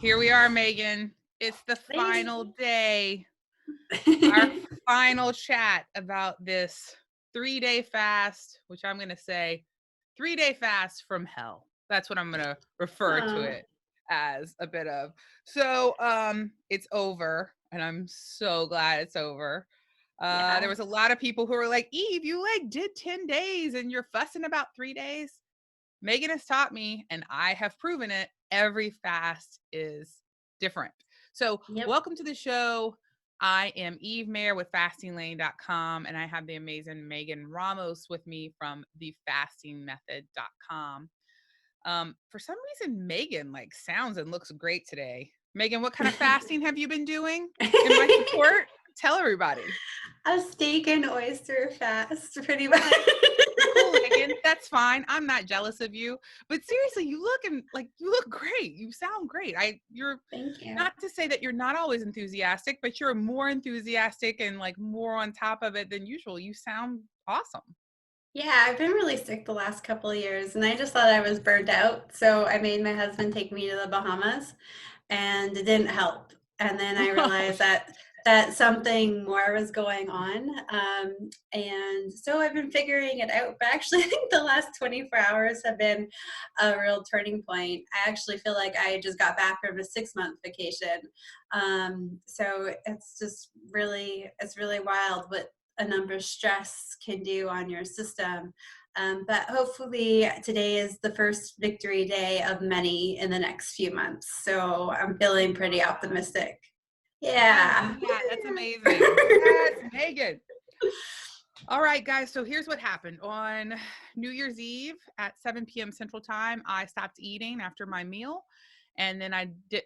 Here we are, Megan. It's the Lady. final day, our final chat about this 3-day fast, which I'm going to say 3-day fast from hell. That's what I'm going to refer to Aw, it as a bit of. So, it's over, and I'm so glad it's over. There yeah. was a lot of people who were like, Eve, you like did 10 days and you're fussing about 3 days. Megan has taught me, and I have proven it, every fast is different. So, Yep. welcome to the show. I am Eve Mayer with fastinglane.com, and I have the amazing Megan Ramos with me from thefastingmethod.com. For some reason, Megan like sounds and looks great today. Megan, what kind of fasting have you been doing in my support? Tell everybody. A steak and oyster fast, pretty much. Cool, Megan. That's fine. I'm not jealous of you. But seriously, you look great. You sound great. You're Thank you. not to say that you're not always enthusiastic, but you're more enthusiastic and like more on top of it than usual. You sound awesome. Yeah, I've been really sick the last couple of years, and I just thought I was burnt out. So I made my husband take me to the Bahamas, and it didn't help. And then I Oh, realized that something more was going on. And so I've been figuring it out. But actually, I think the last 24 hours have been a real turning point. I actually feel like I just got back from a 6-month vacation. So it's really wild what a number of stress can do on your system. But hopefully today is the first victory day of many in the next few months. So I'm feeling pretty optimistic. I love Yeah. that. That's amazing. Yes, Megan. All right, guys. So here's what happened. On New Year's Eve at 7 p.m. Central Time, I stopped eating after my meal. And then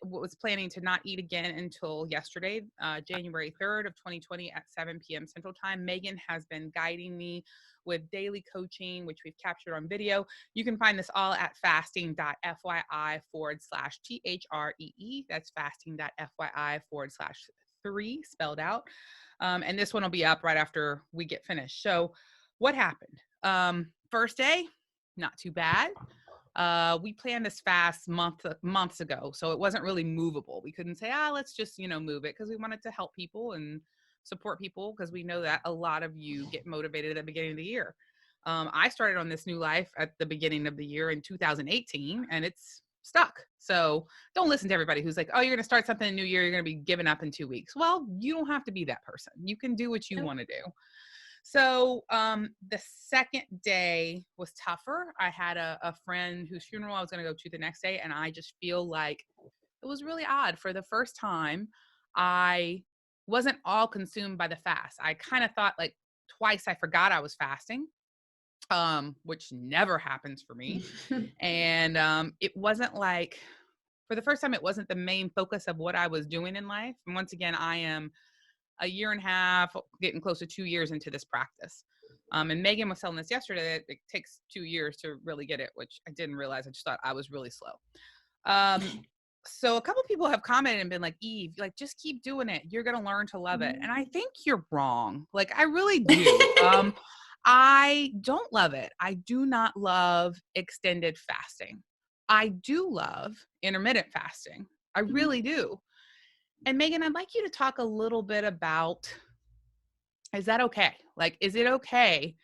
was planning to not eat again until yesterday, January 3rd of 2020 at 7 p.m. Central Time. Megan has been guiding me with daily coaching, which we've captured on video. You can find this all at fasting.fyi/THREE. That's fasting.fyi/3 spelled out. And this one will be up right after we get finished. So what happened? First day, not too bad. We planned this fast months ago, so it wasn't really movable. We couldn't say, let's just, move it, because we wanted to help people and support people, because we know that a lot of you get motivated at the beginning of the year. I started on this new life at the beginning of the year in 2018, and it's stuck. So don't listen to everybody who's like, oh, you're going to start something in the new year, you're going to be giving up in 2 weeks. Well, you don't have to be that person. You can do what you want to do. So the second day was tougher. I had a friend whose funeral I was going to go to the next day, and I just feel like it was really odd. For the first time, I wasn't all consumed by the fast. I kind of thought like twice I forgot I was fasting, which never happens for me. And it wasn't like, for the first time, it wasn't the main focus of what I was doing in life. And once again, I am a year and a half, getting close to 2 years into this practice. And Megan was telling us yesterday that it takes 2 years to really get it, which I didn't realize. I just thought I was really slow. So a couple people have commented and been like, Eve, like, just keep doing it. You're going to learn to love it. And I think you're wrong. Like, I really do. I don't love it. I do not love extended fasting. I do love intermittent fasting. I really do. And Megan, I'd like you to talk a little bit about, is that okay? Like, is it okay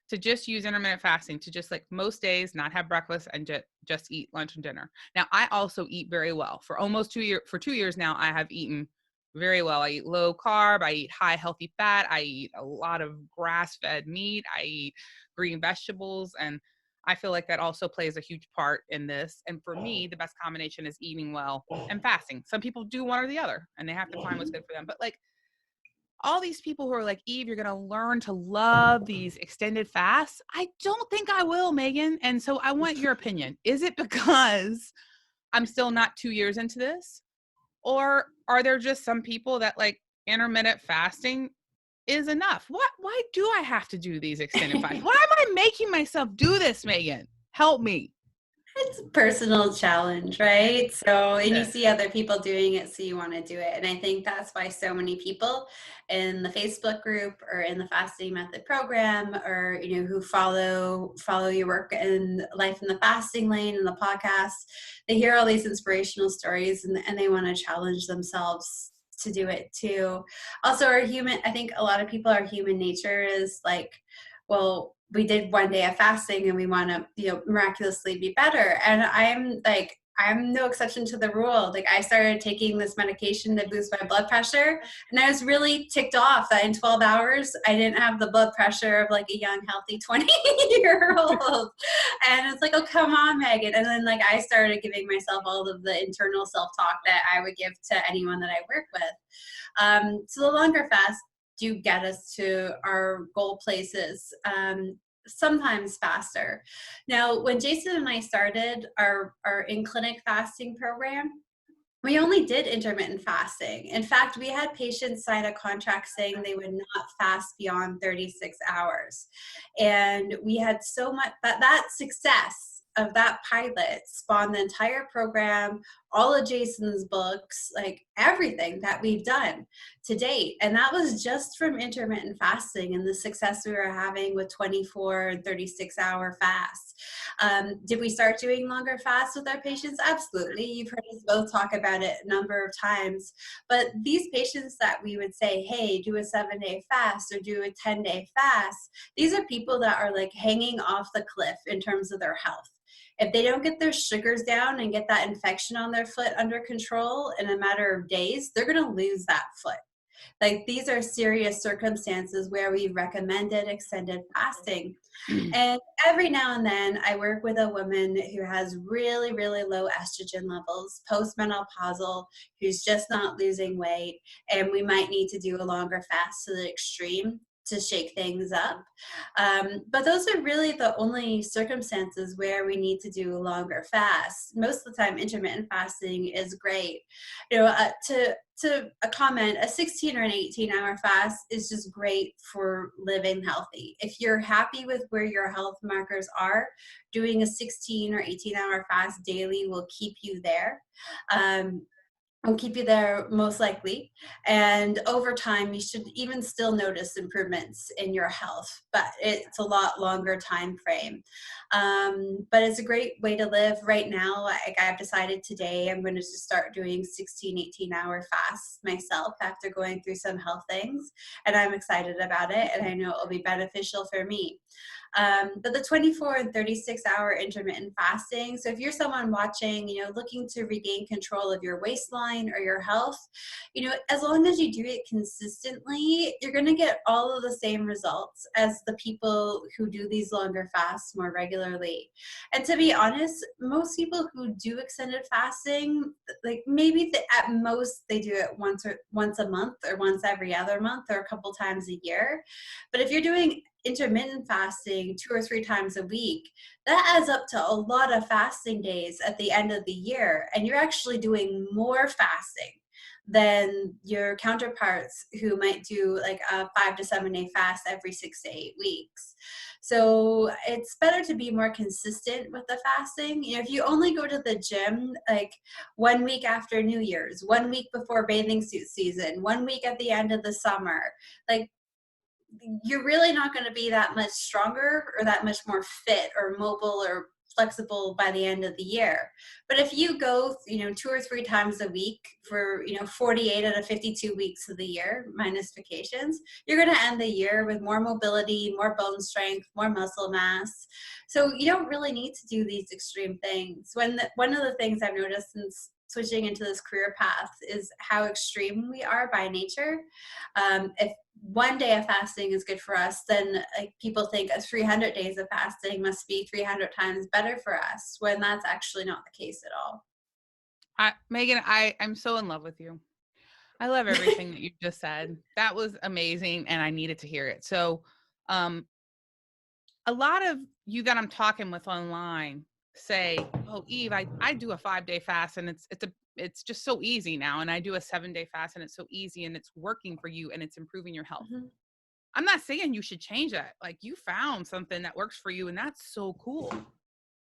to just use intermittent fasting, to just like most days not have breakfast and just eat lunch and dinner? Now, I also eat very well. For almost 2 years, for 2 years now, I have eaten very well. I eat low carb, I eat high healthy fat, I eat a lot of grass-fed meat, I eat green vegetables, and I feel like that also plays a huge part in this. And for me, the best combination is eating well and fasting. Some people do one or the other, and they have to find what's good for them. But like, all these people who are like, Eve, you're going to learn to love these extended fasts. I don't think I will, Megan. And so I want your opinion. Is it because I'm still not 2 years into this? Or are there just some people that like intermittent fasting is enough? Why do I have to do these extended fasts? Why am I making myself do this, Megan? Help me. It's a personal challenge, right? So, and you Yeah. see other people doing it, so you want to do it. And I think that's why so many people in the Facebook group or in the fasting method program, or who follow your work in life in the fasting lane and the podcast, they hear all these inspirational stories, and they want to challenge themselves to do it too. Also, I think a lot of people, our human nature is like, well, we did one day of fasting and we want to, miraculously be better. And I'm no exception to the rule. Like, I started taking this medication to boost my blood pressure, and I was really ticked off that in 12 hours I didn't have the blood pressure of like a young, healthy 20-year-old. And it's like, oh, come on, Megan. And then like I started giving myself all of the internal self-talk that I would give to anyone that I work with. So the longer fast do get us to our goal places, sometimes faster. Now, when Jason and I started our in-clinic fasting program, we only did intermittent fasting. In fact, we had patients sign a contract saying they would not fast beyond 36 hours. And we had so much that success of that pilot spawned the entire program, all of Jason's books, like everything that we've done to date. And that was just from intermittent fasting and the success we were having with 24 and 36-hour fasts. Did we start doing longer fasts with our patients? Absolutely. You've heard us both talk about it a number of times. But these patients that we would say, hey, do a 7-day fast or do a 10-day fast, these are people that are like hanging off the cliff in terms of their health. If they don't get their sugars down and get that infection on their foot under control in a matter of days, they're going to lose that foot. Like, these are serious circumstances where we've recommended extended fasting. And every now and then I work with a woman who has really, really low estrogen levels, postmenopausal, who's just not losing weight. And we might need to do a longer fast to the extreme to shake things up. But those are really the only circumstances where we need to do a longer fast. Most of the time, intermittent fasting is great. To a comment, a 16 or an 18-hour fast is just great for living healthy. If you're happy with where your health markers are, doing a 16 or 18-hour fast daily will keep you there. Will keep you there most likely. And over time, you should even still notice improvements in your health, but it's a lot longer time frame. But it's a great way to live right now. Like, I've decided today I'm going to just start doing 16, 18-hour fasts myself after going through some health things. And I'm excited about it. And I know it will be beneficial for me. But the 24 and 36-hour intermittent fasting. So if you're someone watching, looking to regain control of your waistline or your health, as long as you do it consistently, you're going to get all of the same results as the people who do these longer fasts more regularly. And to be honest, most people who do extended fasting, like maybe at most they do it once a month or once every other month or a couple times a year. But if you're doing intermittent fasting 2 or 3 times a week, that adds up to a lot of fasting days at the end of the year. And you're actually doing more fasting than your counterparts who might do like a 5 to 7 day fast every 6 to 8 weeks. So it's better to be more consistent with the fasting. If you only go to the gym like 1 week after New Year's, 1 week before bathing suit season, 1 week at the end of the summer, like, you're really not going to be that much stronger or that much more fit or mobile or flexible by the end of the year. But if you go, 2 or 3 times a week for, 48 out of 52 weeks of the year, minus vacations, you're going to end the year with more mobility, more bone strength, more muscle mass. So you don't really need to do these extreme things. One of the things I've noticed since switching into this career path is how extreme we are by nature. If 1 day of fasting is good for us, then people think 300 days of fasting must be 300 times better for us, when that's actually not the case at all. Megan, I'm so in love with you. I love everything that you just said. That was amazing, and I needed to hear it. So, a lot of you that I'm talking with online say, "Oh, Eve, I do a 5-day fast, and it's just so easy now, and I do a 7-day fast, and it's so easy, and it's working for you, and it's improving your health." Mm-hmm. I'm not saying you should change that. Like, you found something that works for you, and that's so cool.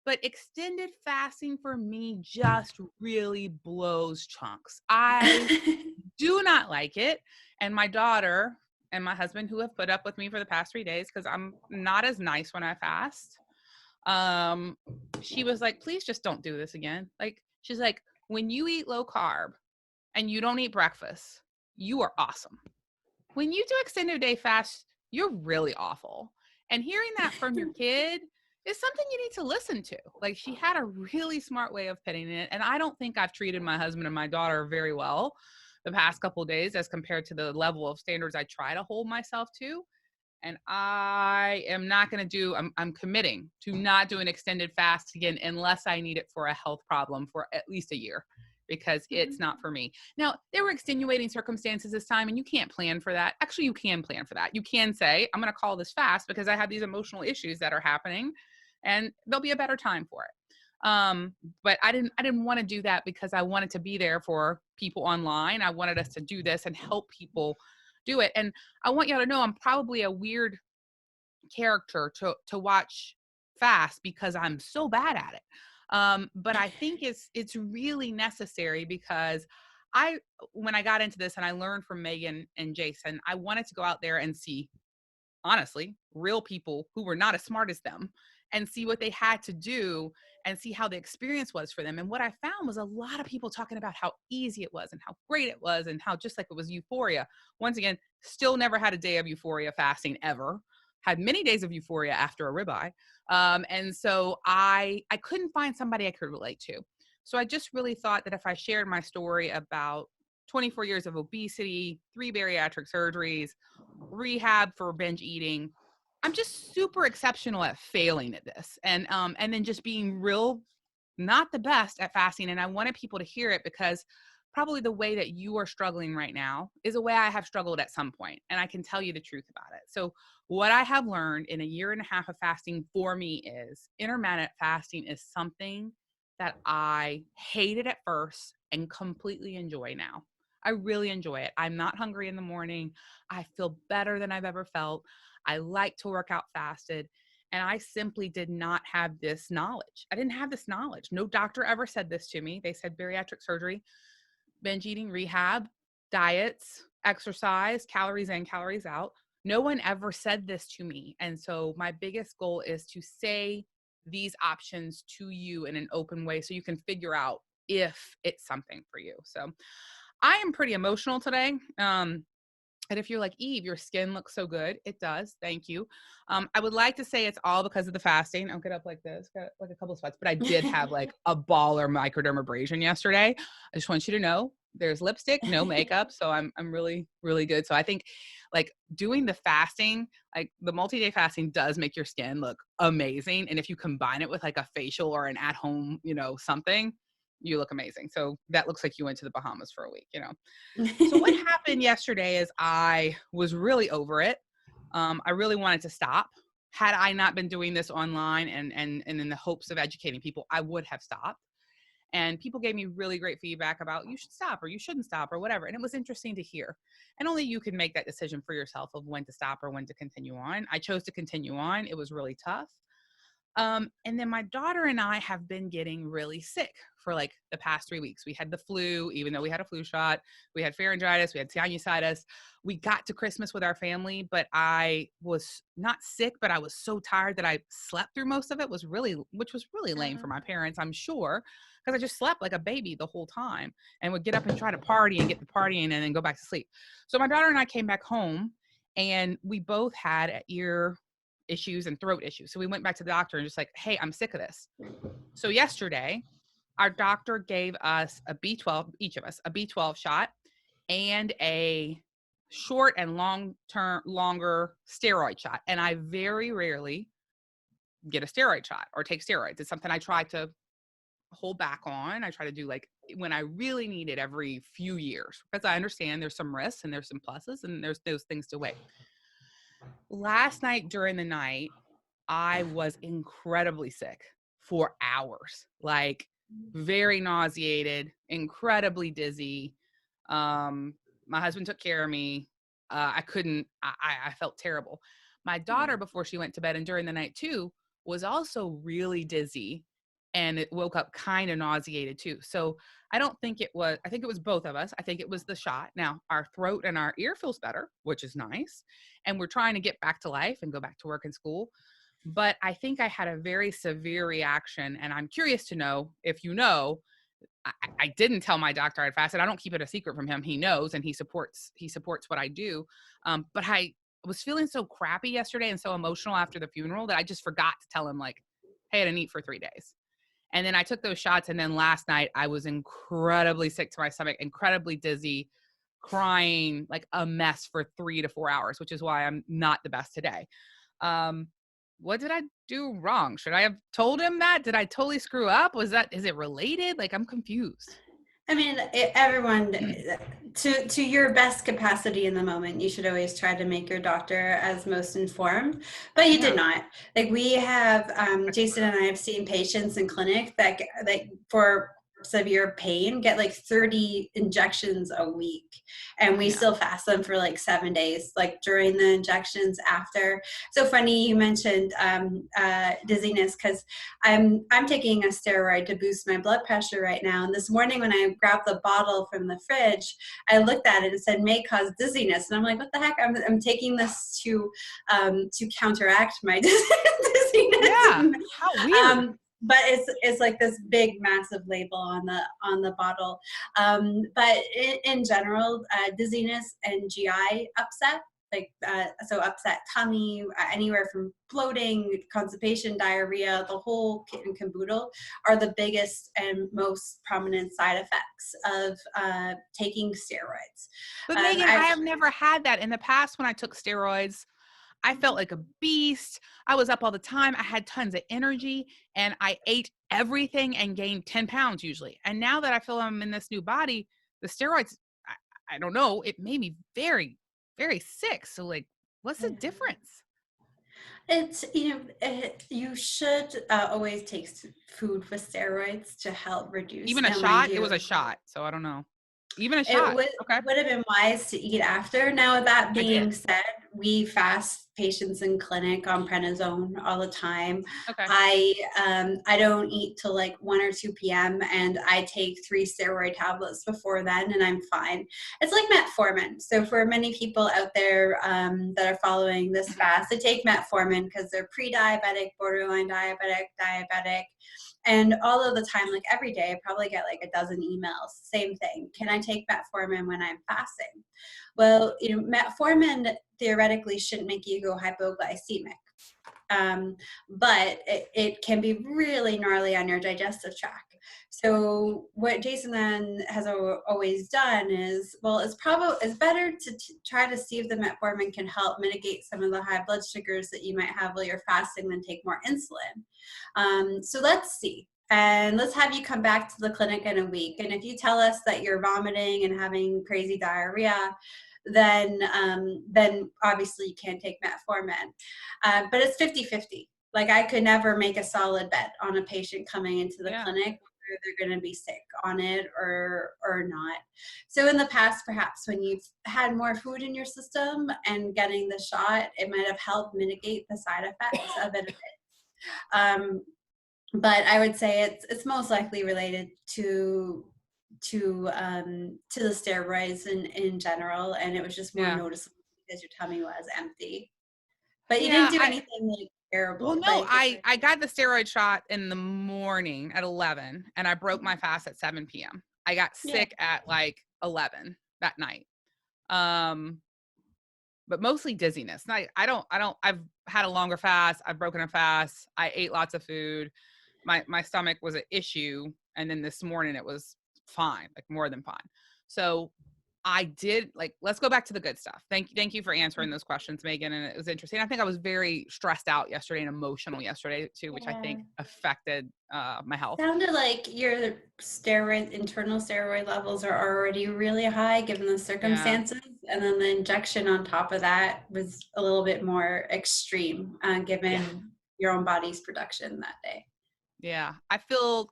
but extended fasting for me just really blows chunks. I do not like it. And my daughter and my husband, who have put up with me for the past 3 days, because I'm not as nice when I fast, um, she was like, please just don't do this again. Like, she's like, when you eat low carb and you don't eat breakfast, you are awesome. When you do extended day fast, you're really awful. And hearing that from your kid is something you need to listen to. Like, she had a really smart way of putting it. And I don't think I've treated my husband and my daughter very well the past couple of days as compared to the level of standards I try to hold myself to. And I am not going to I'm committing to not do an extended fast again unless I need it for a health problem for at least a year, because it's not for me. Now, there were extenuating circumstances this time, and you can't plan for that. Actually, you can plan for that. You can say, I'm going to call this fast because I have these emotional issues that are happening, and there'll be a better time for it. But I didn't want to do that because I wanted to be there for people online. I wanted us to do this and help people do it. And I want y'all to know I'm probably a weird character to watch fast because I'm so bad at it. But I think it's really necessary because when I got into this and I learned from Megan and Jason, I wanted to go out there and see, honestly, real people who were not as smart as them and see what they had to do and see how the experience was for them. And what I found was a lot of people talking about how easy it was and how great it was and how just like it was euphoria. Once again, still never had a day of euphoria fasting ever. Had many days of euphoria after a ribeye. And so I couldn't find somebody I could relate to. So I just really thought that if I shared my story about 24 years of obesity, 3 bariatric surgeries, rehab for binge eating, I'm just super exceptional at failing at this. And then just being real, not the best at fasting. And I wanted people to hear it because probably the way that you are struggling right now is a way I have struggled at some point, and I can tell you the truth about it. So what I have learned in a year and a half of fasting for me is intermittent fasting is something that I hated at first and completely enjoy now. I really enjoy it. I'm not hungry in the morning. I feel better than I've ever felt. I like to work out fasted. And I simply did not have this knowledge. I didn't have this knowledge. No doctor ever said this to me. They said bariatric surgery, binge eating, rehab, diets, exercise, calories in, calories out. No one ever said this to me. And so my biggest goal is to say these options to you in an open way so you can figure out if it's something for you. So I am pretty emotional today. And if you're like, Eve, your skin looks so good, it does. Thank you. I would like to say it's all because of the fasting. I'll get up like this, got like a couple of spots, but I did have like a baller microdermabrasion yesterday. I just want you to know there's lipstick, no makeup. So I'm really, really good. So I think like doing the fasting, like the multi-day fasting does make your skin look amazing. And if you combine it with like a facial or an at-home, something, you look amazing. So that looks like you went to the Bahamas for a week. So what happened yesterday is I was really over it. I really wanted to stop. Had I not been doing this online and in the hopes of educating people, I would have stopped. And people gave me really great feedback about you should stop or you shouldn't stop or whatever. And it was interesting to hear. And only you can make that decision for yourself of when to stop or when to continue on. I chose to continue on. It was really tough. And then my daughter and I have been getting really sick for like the past 3 weeks. We had the flu, even though we had a flu shot. We had pharyngitis, we had sinusitis. We got to Christmas with our family, but I was not sick, but I was so tired that I slept through most of it, which was really lame for my parents, I'm sure, because I just slept like a baby the whole time and would get up and try to party and get the partying and then go back to sleep. So my daughter and I came back home and we both had ear issues and throat issues. So we went back to the doctor and just like, hey, I'm sick of this. So yesterday, our doctor gave us a B12, each of us, a B12 shot and a short and longer steroid shot. And I very rarely get a steroid shot or take steroids. It's something I try to hold back on. I try to do like when I really need it every few years, because I understand there's some risks and there's some pluses and there's those things to weigh. Last night during the night, I was incredibly sick for hours, like very nauseated, incredibly dizzy. My husband took care of me. I felt terrible. My daughter, before she went to bed and during the night too, was also really dizzy and it woke up kind of nauseated too. So I think it was both of us. I think it was the shot. Now our throat and our ear feels better, which is nice. And we're trying to get back to life and go back to work and school. But I think I had a very severe reaction. And I'm curious to know if you know, I didn't tell my doctor I'd fasted. I don't keep it a secret from him. He knows, and he supports what I do. But I was feeling so crappy yesterday and so emotional after the funeral that I just forgot to tell him, like, hey, I didn't eat for 3 days. And then I took those shots. And then last night I was incredibly sick to my stomach, incredibly dizzy, crying like a mess for 3 to 4 hours, which is why I'm not the best today. What did I do wrong? Should I have told him that? Did I totally screw up? Is it related? Like, I'm confused. I mean, everyone, to your best capacity in the moment, you should always try to make your doctor as most informed, but you did not. Like, we have, Jason and I have seen patients in clinic that for severe pain get like 30 injections a week, and we still fast them for like 7 days, like during the injections, after. So funny you mentioned dizziness, because I'm taking a steroid to boost my blood pressure right now, and this morning when I grabbed the bottle from the fridge, I looked at it and said may cause dizziness, and I'm like, what the heck? I'm taking this to counteract my dizziness. Yeah, how weird. But it's like this big massive label on the bottle. But in general, dizziness and GI upset, like so upset tummy, anywhere from bloating, constipation, diarrhea, the whole kit and caboodle, are the biggest and most prominent side effects of taking steroids. But Megan, I have never had that. In the past, when I took steroids, I felt like a beast. I was up all the time. I had tons of energy, and I ate everything and gained 10 pounds usually. And now that I feel I'm in this new body, the steroids, I don't know, it made me very, very sick. So, like, what's the difference? It's, you should always take food with steroids to help reduce. Even a shot? It was a shot. So I don't know. Even a shot. It would have been wise to eat after. Now, that being said, we fast patients in clinic on prednisone all the time. Okay. I don't eat till like 1 or 2 p.m. and I take 3 steroid tablets before then, and I'm fine. It's like metformin. So for many people out there that are following this fast, they take metformin because they're pre-diabetic, borderline diabetic. And all of the time, like every day, I probably get like a dozen emails. Same thing. Can I take metformin when I'm fasting? Well, metformin theoretically shouldn't make you go hypoglycemic. But it can be really gnarly on your digestive tract. So what Jason then has always done is, well, it's better to try to see if the metformin can help mitigate some of the high blood sugars that you might have while you're fasting than take more insulin. So let's see. And let's have you come back to the clinic in a week. And if you tell us that you're vomiting and having crazy diarrhea, then obviously you can't take metformin. But it's 50-50. Like, I could never make a solid bet on a patient coming into the clinic whether they're going to be sick on it or not. So in the past, perhaps when you've had more food in your system and getting the shot, it might have helped mitigate the side effects of it a bit. But I would say it's most likely related to the steroids in general, and it was just more noticeable because your tummy was empty. But you didn't do anything like terrible. Well, no, I got the steroid shot in the morning at 11, and I broke my fast at 7 p.m. I got sick at like 11 that night. But mostly dizziness. I've had a longer fast. I've broken a fast. I ate lots of food. My stomach was an issue. And then this morning it was fine, like more than fine. So I did, like, let's go back to the good stuff. Thank you for answering those questions, Megan. And it was interesting. I think I was very stressed out yesterday and emotional yesterday too, which I think affected my health. Sounded like your internal steroid levels are already really high given the circumstances. Yeah. And then the injection on top of that was a little bit more extreme given your own body's production that day. Yeah. I feel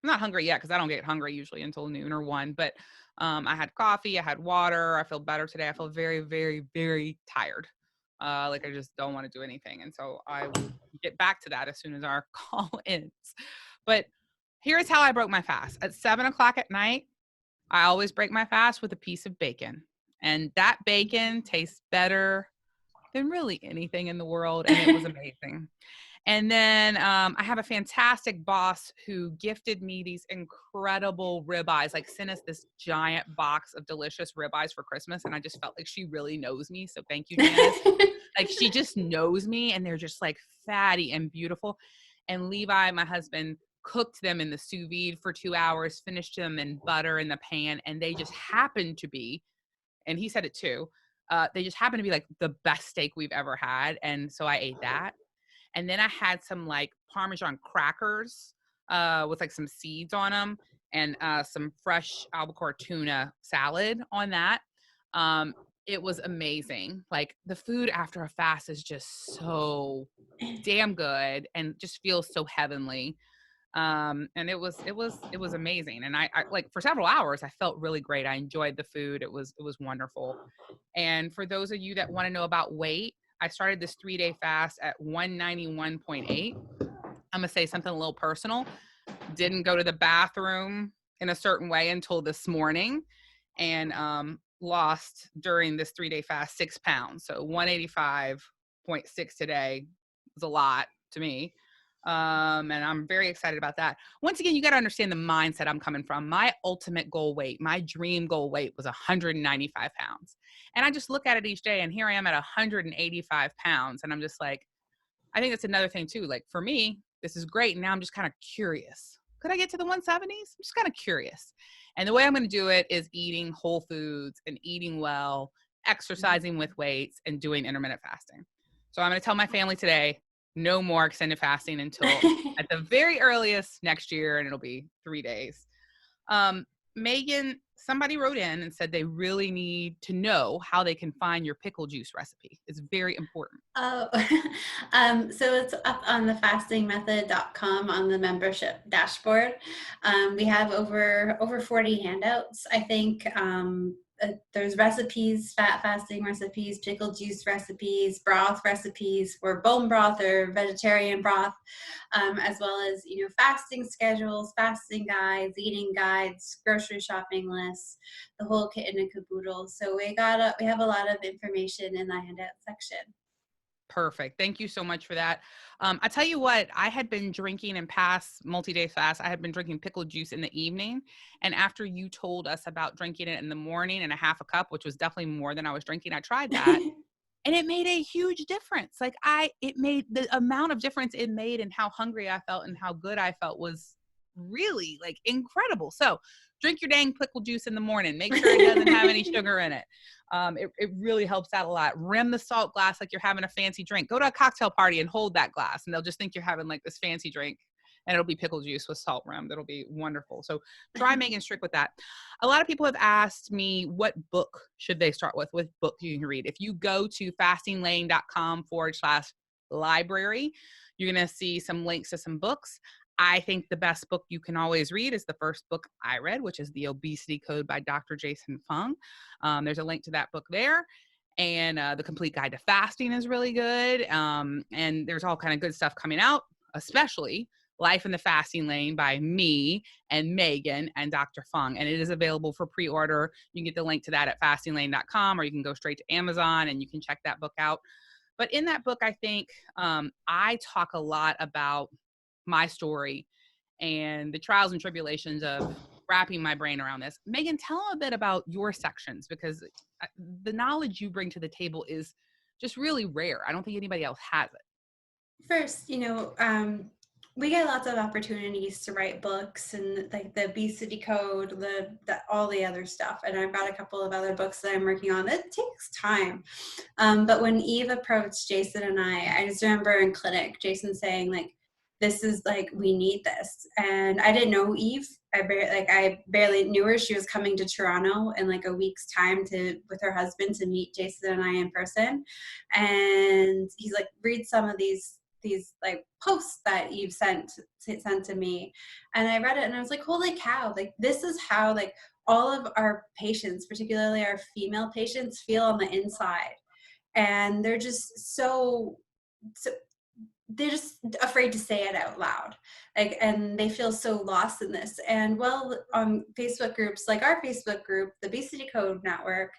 I'm not hungry yet because I don't get hungry usually until noon or 1, but I had coffee, I had water. I feel better today. I feel very, very, very tired. Like I just don't want to do anything. And so I will get back to that as soon as our call ends. But here's how I broke my fast. At 7 o'clock at night, I always break my fast with a piece of bacon. And that bacon tastes better than really anything in the world. And it was amazing. And then I have a fantastic boss who gifted me these incredible ribeyes, like sent us this giant box of delicious ribeyes for Christmas. And I just felt like she really knows me. So thank you, Janice. Like she just knows me, and they're just like fatty and beautiful. And Levi, my husband, cooked them in the sous vide for 2 hours, finished them in butter in the pan. And they just happened to be, and he said it too, they just happened to be like the best steak we've ever had. And so I ate that. And then I had some like Parmesan crackers with like some seeds on them, and some fresh albacore tuna salad on that. Um, it was amazing. Like the food after a fast is just so damn good and just feels so heavenly. And it was amazing. And I like for several hours, I felt really great. I enjoyed the food. It was wonderful. And for those of you that want to know about weight, I started this 3-day fast at 191.8. I'm gonna say something a little personal. Didn't go to the bathroom in a certain way until this morning, and lost during this 3-day fast 6 pounds. So 185.6 today was a lot to me. And I'm very excited about that. Once again, you got to understand the mindset I'm coming from. My ultimate goal weight, my dream goal weight was 195 pounds. And I just look at it each day, and here I am at 185 pounds. And I'm just like, I think that's another thing too. Like for me, this is great. And now I'm just kind of curious. Could I get to the 170s? I'm just kind of curious. And the way I'm going to do it is eating whole foods and eating well, exercising with weights, and doing intermittent fasting. So I'm going to tell my family today, no more extended fasting until at the very earliest next year, and it'll be 3 days. Megan, somebody wrote in and said they really need to know how they can find your pickle juice recipe. It's very important. Oh, so it's up on the fastingmethod.com on the membership dashboard. We have over 40 handouts. I think there's recipes, fat fasting recipes, pickle juice recipes, broth recipes for bone broth or vegetarian broth, as well as fasting schedules, fasting guides, eating guides, grocery shopping lists, the whole kit and caboodle. So we have a lot of information in the handout section. Perfect. Thank you so much for that. I tell you what, I had been drinking in past multi-day fasts. I had been drinking pickle juice in the evening. And after you told us about drinking it in the morning and a half a cup, which was definitely more than I was drinking, I tried that. And it made a huge difference. Like it made the amount of difference it made in how hungry I felt and how good I felt was really like incredible. So drink your dang pickle juice in the morning. Make sure it doesn't have any sugar in it. It really helps out a lot. Rim the salt glass like you're having a fancy drink. Go to a cocktail party and hold that glass, and they'll just think you're having like this fancy drink, and it'll be pickle juice with salt rim. That'll be wonderful. So try Megan Strick with that. A lot of people have asked me what book should they start with, what book you can read. If you go to fastinglane.com/library, you're going to see some links to some books. I think the best book you can always read is the first book I read, which is The Obesity Code by Dr. Jason Fung. There's a link to that book there. And The Complete Guide to Fasting is really good. And there's all kind of good stuff coming out, especially Life in the Fasting Lane by me and Megan and Dr. Fung. And it is available for pre-order. You can get the link to that at fastinglane.com, or you can go straight to Amazon and you can check that book out. But in that book, I think I talk a lot about my story and the trials and tribulations of wrapping my brain around this. Megan, tell a bit about your sections, because the knowledge you bring to the table is just really rare. I don't think anybody else has it. First, we get lots of opportunities to write books, and like the obesity code, all the other stuff. And I've got a couple of other books that I'm working on. It takes time. But when Eve approached Jason and I just remember in clinic, Jason saying like, this is like, we need this. And I didn't know Eve. I barely knew her. She was coming to Toronto in like a week's time with her husband to meet Jason and I in person. And he's like, read some of these like posts that Eve sent to me. And I read it and I was like, holy cow, like this is how like all of our patients, particularly our female patients, feel on the inside. And they're just so they're just afraid to say it out loud, like, and they feel so lost in this. And well, on Facebook groups like our Facebook group, the Obesity Code Network,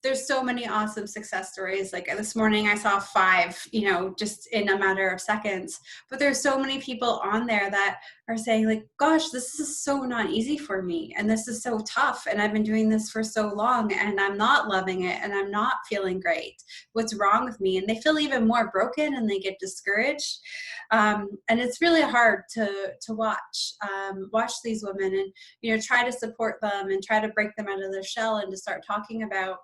there's so many awesome success stories. Like this morning I saw 5, just in a matter of seconds. But there's so many people on there that are saying like, gosh, this is so not easy for me, and this is so tough, and I've been doing this for so long, and I'm not loving it, and I'm not feeling great. What's wrong with me? And they feel even more broken, and they get discouraged. And it's really hard to watch these women, and try to support them and try to break them out of their shell and to start talking about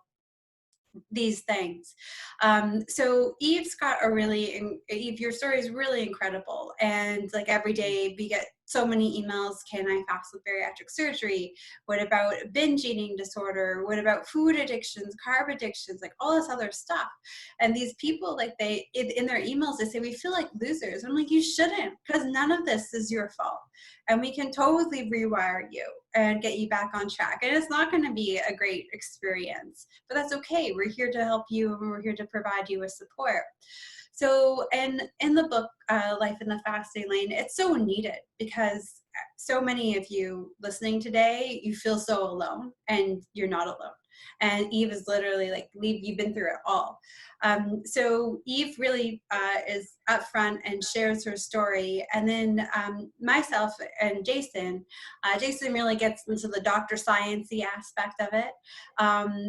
these things. So Eve's got Eve, your story is really incredible. And like every day we get so many emails. Can I fast with bariatric surgery? What about binge eating disorder? What about food addictions, carb addictions, like all this other stuff? And these people, like in their emails, they say, we feel like losers. I'm like, you shouldn't, because none of this is your fault. And we can totally rewire you and get you back on track. And it's not going to be a great experience, but that's okay. We're here to help you, and we're here to provide you with support. So, and in the book, Life in the Fasting Lane, it's so needed because so many of you listening today, you feel so alone, and you're not alone. And Eve is literally like, you've been through it all. So Eve really is upfront and shares her story. And then myself and Jason really gets into the doctor science-y aspect of it.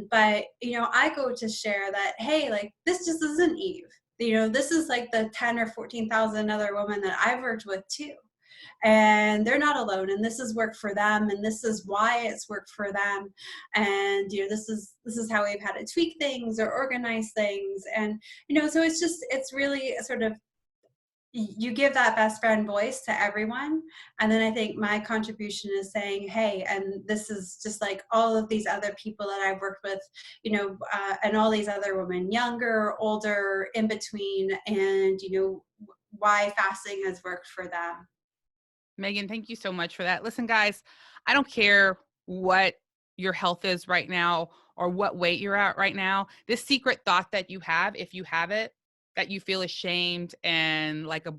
But, I go to share that, hey, like, this just isn't Eve. This is like the 10 or 14,000 other women that I've worked with too. And they're not alone, and this has worked for them, and this is why it's worked for them. And this is how we've had to tweak things or organize things. And so it's really sort of, you give that best friend voice to everyone. And then I think my contribution is saying, hey, and this is just like all of these other people that I've worked with, and all these other women, younger, older, in between, and why fasting has worked for them. Megan, thank you so much for that. Listen, guys, I don't care what your health is right now or what weight you're at right now. This secret thought that you have, if you have it, that you feel ashamed and like a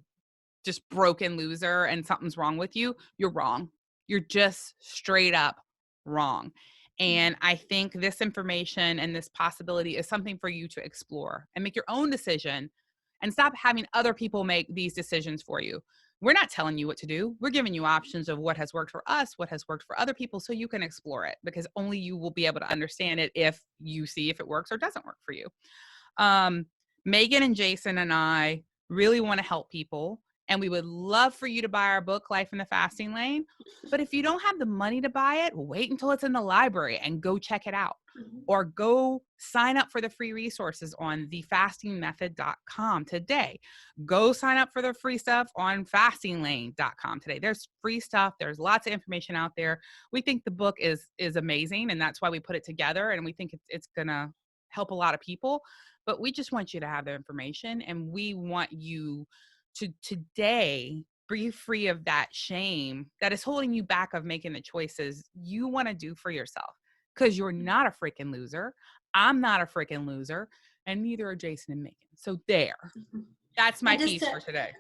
just broken loser and something's wrong with you, you're wrong. You're just straight up wrong. And I think this information and this possibility is something for you to explore and make your own decision, and stop having other people make these decisions for you. We're not telling you what to do. We're giving you options of what has worked for us, what has worked for other people, so you can explore it, because only you will be able to understand it if you see if it works or doesn't work for you. Megan and Jason and I really want to help people, and we would love for you to buy our book, Life in the Fasting Lane. But if you don't have the money to buy it, wait until it's in the library and go check it out. Or go sign up for the free resources on thefastingmethod.com today. Go sign up for the free stuff on fastinglane.com today. There's free stuff. There's lots of information out there. We think the book is amazing, and that's why we put it together, and we think it's going to help a lot of people. But we just want you to have the information, and we want you to today be free of that shame that is holding you back of making the choices you want to do for yourself. Because you're not a freaking loser. I'm not a freaking loser. And neither are Jason and Megan. So there. That's my piece for today.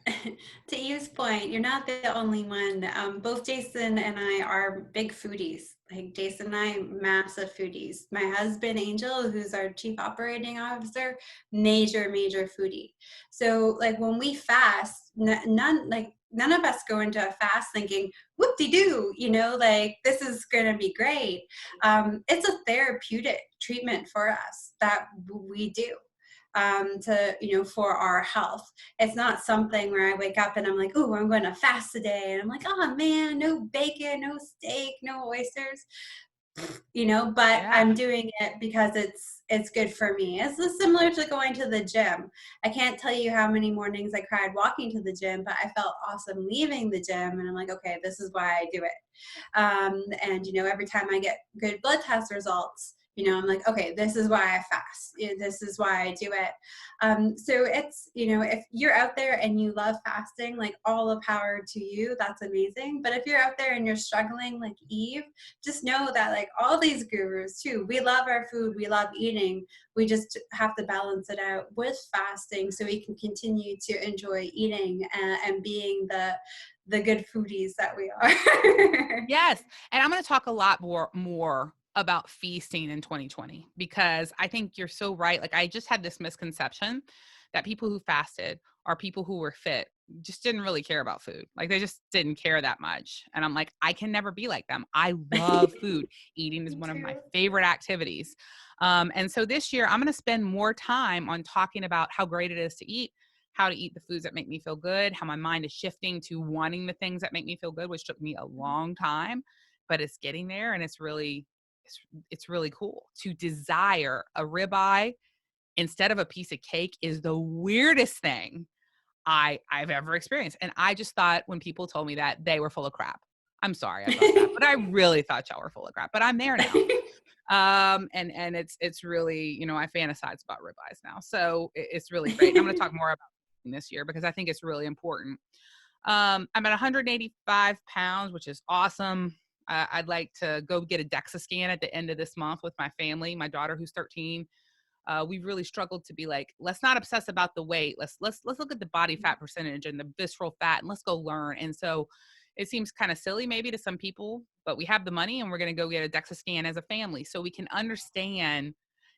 To Eve's point, you're not the only one. Both Jason and I are big foodies. Like Jason and I, massive foodies. My husband, Angel, who's our chief operating officer, major foodie. So like when we fast, none of us go into a fast thinking, whoop-de-doo, like this is going to be great. It's a therapeutic treatment for us that we do. For our health. It's not something where I wake up and I'm like, oh, I'm going to fast today. And I'm like, oh man, no bacon, no steak, no oysters, but yeah. I'm doing it because it's good for me. It's similar to going to the gym. I can't tell you how many mornings I cried walking to the gym, but I felt awesome leaving the gym. And I'm like, okay, this is why I do it. And every time I get good blood test results, I'm like, okay, this is why I fast. This is why I do it. So it's, if you're out there and you love fasting, like all the power to you, that's amazing. But if you're out there and you're struggling like Eve, just know that like all these gurus too, we love our food, we love eating. We just have to balance it out with fasting so we can continue to enjoy eating and being the good foodies that we are. Yes. And I'm going to talk a lot more about feasting in 2020, because I think you're so right. Like, I just had this misconception that people who fasted are people who were fit, just didn't really care about food. Like, they just didn't care that much. And I'm like, I can never be like them. I love food. Eating is Me one of my too. favorite activities. And so this year I'm going to spend more time on talking about how great it is to eat, how to eat the foods that make me feel good, how my mind is shifting to wanting the things that make me feel good, which took me a long time, but it's getting there. And it's really cool. To desire a ribeye instead of a piece of cake is the weirdest thing I've ever experienced. And I just thought when people told me that, they were full of crap. I'm sorry I thought that, but I really thought y'all were full of crap. But I'm there now. And it's really, I fantasize about ribeyes now. So it's really great. And I'm going to talk more about this year because I think it's really important. I'm at 185 pounds, which is awesome. I'd like to go get a DEXA scan at the end of this month with my family. My daughter, who's 13, we've really struggled to be like, let's not obsess about the weight. Let's look at the body fat percentage and the visceral fat, and let's go learn. And so it seems kind of silly maybe to some people, but we have the money and we're going to go get a DEXA scan as a family so we can understand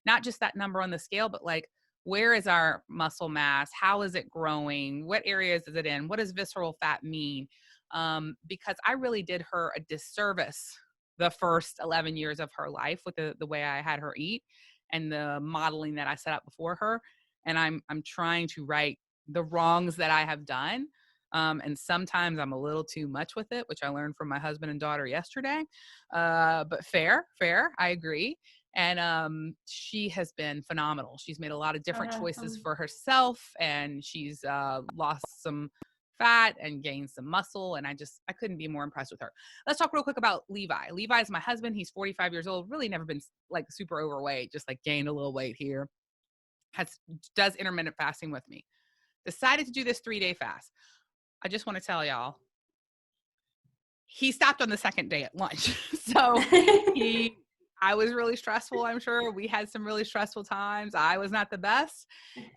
not just that number on the scale, but like, where is our muscle mass? How is it growing? What areas is it in? What does visceral fat mean? Because I really did her a disservice the first 11 years of her life with the way I had her eat and the modeling that I set up before her. And I'm trying to right the wrongs that I have done. And sometimes I'm a little too much with it, which I learned from my husband and daughter yesterday. But fair, I agree. And she has been phenomenal. She's made a lot of different choices for herself, and she's lost some fat and gained some muscle. And I couldn't be more impressed with her. Let's talk real quick about Levi. Levi is my husband. He's 45 years old, really never been like super overweight, just like gained a little weight here. Does intermittent fasting with me. Decided to do this 3-day fast. I just want to tell y'all, he stopped on the second day at lunch. So I was really stressful. I'm sure we had some really stressful times. I was not the best.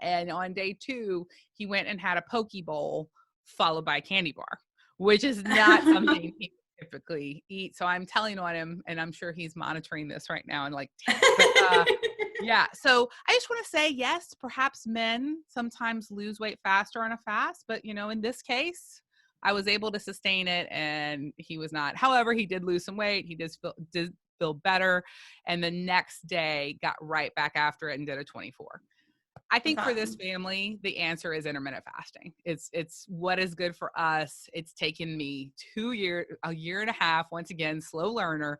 And on day 2, he went and had a poke bowl followed by a candy bar, which is not something he typically eat. So I'm telling on him, and I'm sure he's monitoring this right now and like, but, yeah. So I just want to say, yes, perhaps men sometimes lose weight faster on a fast, but in this case, I was able to sustain it and he was not. However, he did lose some weight. He did feel better. And the next day got right back after it and did a 24. I think for this family, the answer is intermittent fasting. It's what is good for us. It's taken me a year and a half, once again, slow learner,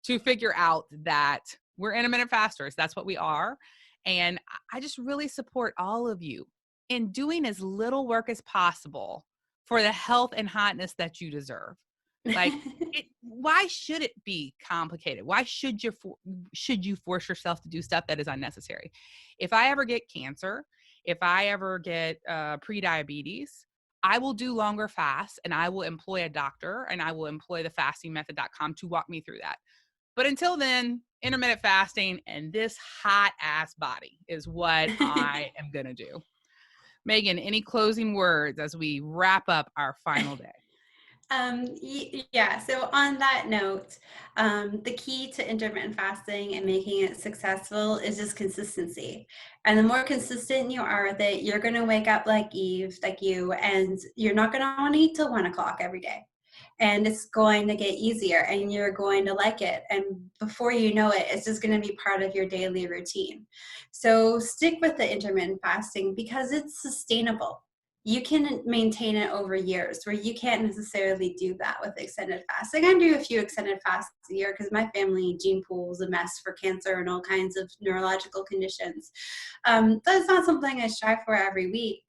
to figure out that we're intermittent fasters. That's what we are. And I just really support all of you in doing as little work as possible for the health and hotness that you deserve. Like, why should it be complicated? Why should you force yourself to do stuff that is unnecessary? If I ever get cancer, if I ever get pre-diabetes, I will do longer fasts and I will employ a doctor and I will employ the fastingmethod.com to walk me through that. But until then, intermittent fasting and this hot ass body is what I am going to do. Megan, any closing words as we wrap up our final day? Yeah, so on that note, the key to intermittent fasting and making it successful is just consistency. And the more consistent you are with it, you're going to wake up like Eve, like you, and you're not going to want to eat till 1 o'clock every day. And it's going to get easier and you're going to like it. And before you know it, it's just going to be part of your daily routine. So stick with the intermittent fasting because it's sustainable. You can maintain it over years where you can't necessarily do that with extended fasting. I do a few extended fasts a year because my family gene pool is a mess for cancer and all kinds of neurological conditions. That's not something I strive for every week.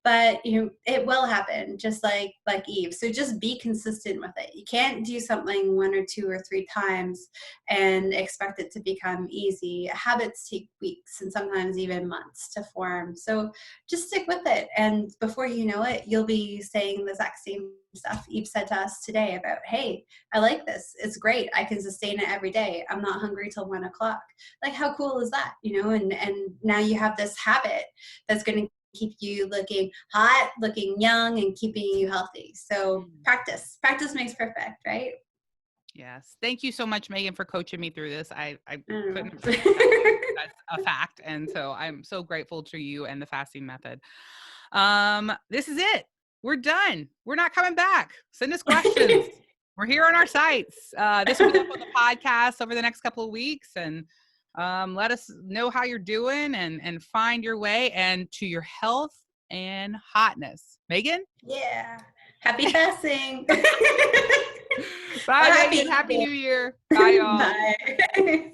but it will happen, just like Eve. So just be consistent with it. You can't do something 1 or 2 or 3 times and expect it to become easy. Habits take weeks and sometimes even months to form. So just stick with it. And before you know it, you'll be saying the exact same stuff Eve said to us today about, hey, I like this. It's great. I can sustain it every day. I'm not hungry till 1 o'clock. Like, how cool is that? And now you have this habit that's going to keep you looking hot, looking young, and keeping you healthy. So practice makes perfect, right? Yes. Thank you so much, Megan, for coaching me through this. I couldn't know. appreciate that. That's a fact. And so I'm so grateful to you and the fasting method. This is it. We're done. We're not coming back. Send us questions. We're here on our sites. This will be up on the podcast over the next couple of weeks, and let us know how you're doing and find your way and to your health and hotness. Megan? Yeah. Happy fasting. Bye, Megan. Happy New Year. Bye, y'all. Bye.